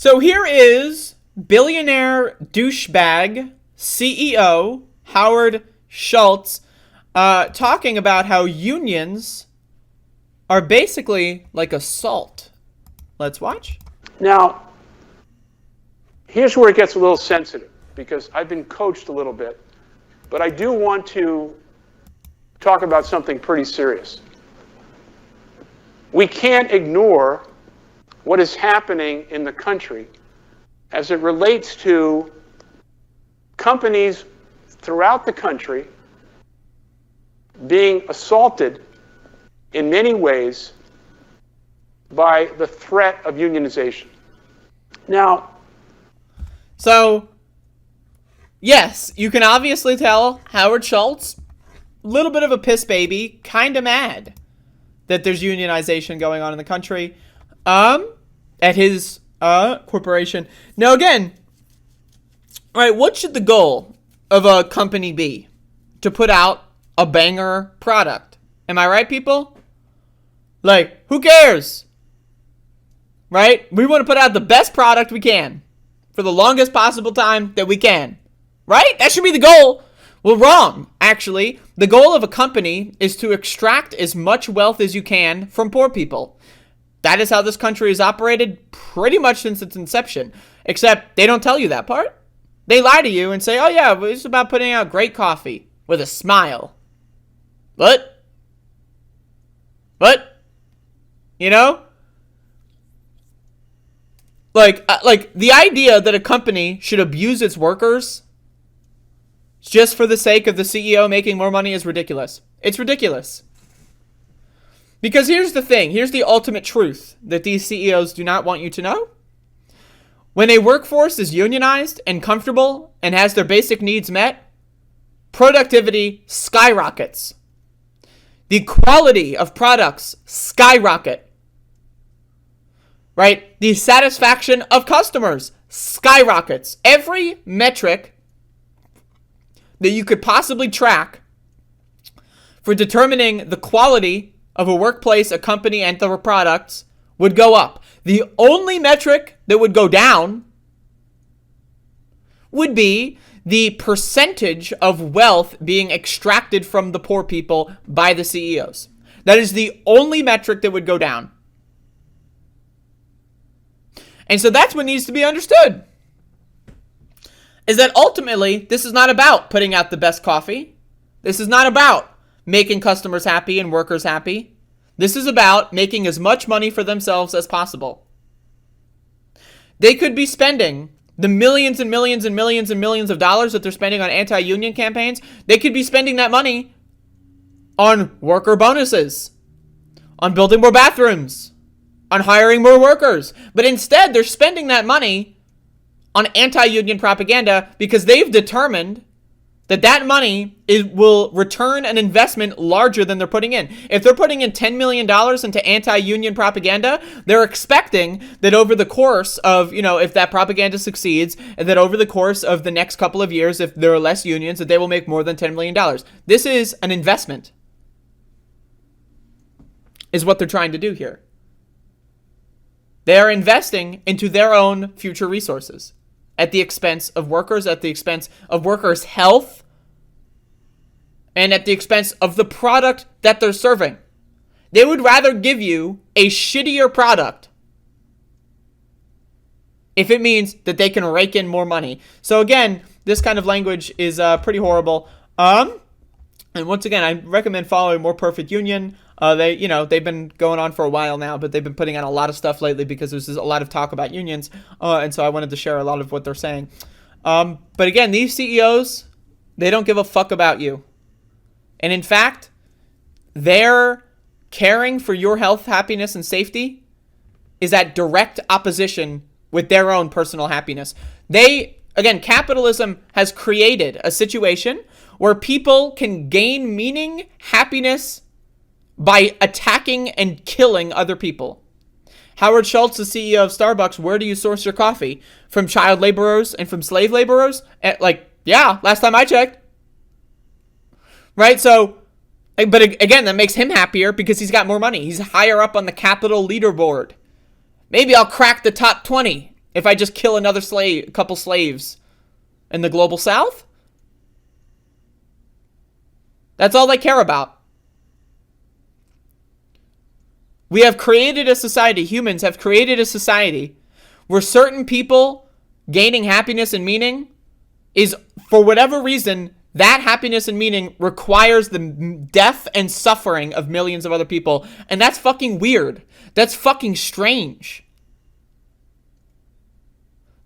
So here is billionaire douchebag CEO Howard Schultz talking about how unions are basically like a salt. Let's watch. Now, here's where it gets a little sensitive, because I've been coached a little bit, but I do want to talk about something pretty serious. We can't ignore what is happening in the country as it relates to companies throughout the country being assaulted in many ways by the threat of unionization. Now, so, yes, you can obviously tell Howard Schultz, a little bit of a piss baby, kind of mad that there's unionization going on in the country at his corporation. Now, again, all right, what should the goal of a company be? To put out a banger product. Am I right, people? Like, who cares? Right? We want to put out the best product we can for the longest possible time that we can. Right? That should be the goal. Well, wrong, actually. The goal of a company is to extract as much wealth as you can from poor people. That is how this country has operated pretty much since its inception. Except they don't tell you that part. They lie to you and say, oh yeah, it's about putting out great coffee with a smile. What? You know? Like the idea that a company should abuse its workers just for the sake of the CEO making more money is ridiculous. It's ridiculous. Because here's the thing. Here's the ultimate truth that these CEOs do not want you to know. When a workforce is unionized and comfortable and has their basic needs met, productivity skyrockets. The quality of products skyrocket. Right? The satisfaction of customers skyrockets. Every metric that you could possibly track for determining the quality of a workplace, a company, and their products would go up. The only metric that would go down would be the percentage of wealth being extracted from the poor people by the CEOs. That is the only metric that would go down. And so that's what needs to be understood. Is that ultimately, this is not about putting out the best coffee. This is not about making customers happy and workers happy. This is about making as much money for themselves as possible. They could be spending the millions and millions and millions and millions of dollars that they're spending on anti-union campaigns. They could be spending that money on worker bonuses, on building more bathrooms, on hiring more workers. But instead, they're spending that money on anti-union propaganda because they've determined that that money will return an investment larger than they're putting in. If they're putting in $10 million into anti-union propaganda, they're expecting that over the course of, if that propaganda succeeds, and that over the course of the next couple of years, if there are less unions, that they will make more than $10 million. This is an investment, is what they're trying to do here. They are investing into their own future resources at the expense of workers, at the expense of workers' health, and at the expense of the product that they're serving. They would rather give you a shittier product if it means that they can rake in more money. So again, this kind of language is pretty horrible. And once again, I recommend following More Perfect Union. They've been going on for a while now, but they've been putting out a lot of stuff lately because there's a lot of talk about unions. And so I wanted to share a lot of what they're saying. But again, these CEOs, they don't give a fuck about you. And in fact, their caring for your health, happiness, and safety is at direct opposition with their own personal happiness. Capitalism has created a situation where people can gain meaning, happiness, by attacking and killing other people. Howard Schultz, the CEO of Starbucks, where do you source your coffee? From child laborers and from slave laborers? Last time I checked. Right? So, but again, that makes him happier because he's got more money. He's higher up on the capital leaderboard. Maybe I'll crack the top 20 if I just kill another couple slaves in the global south? That's all they care about. We have created a society, humans have created a society where certain people gaining happiness and meaning is, for whatever reason, that happiness and meaning requires the death and suffering of millions of other people. And that's fucking weird. That's fucking strange.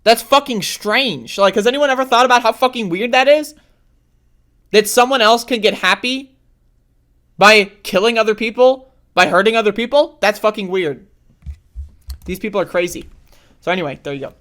That's fucking strange. Like, has anyone ever thought about how fucking weird that is? That someone else can get happy by killing other people, by hurting other people? That's fucking weird. These people are crazy. So anyway, there you go.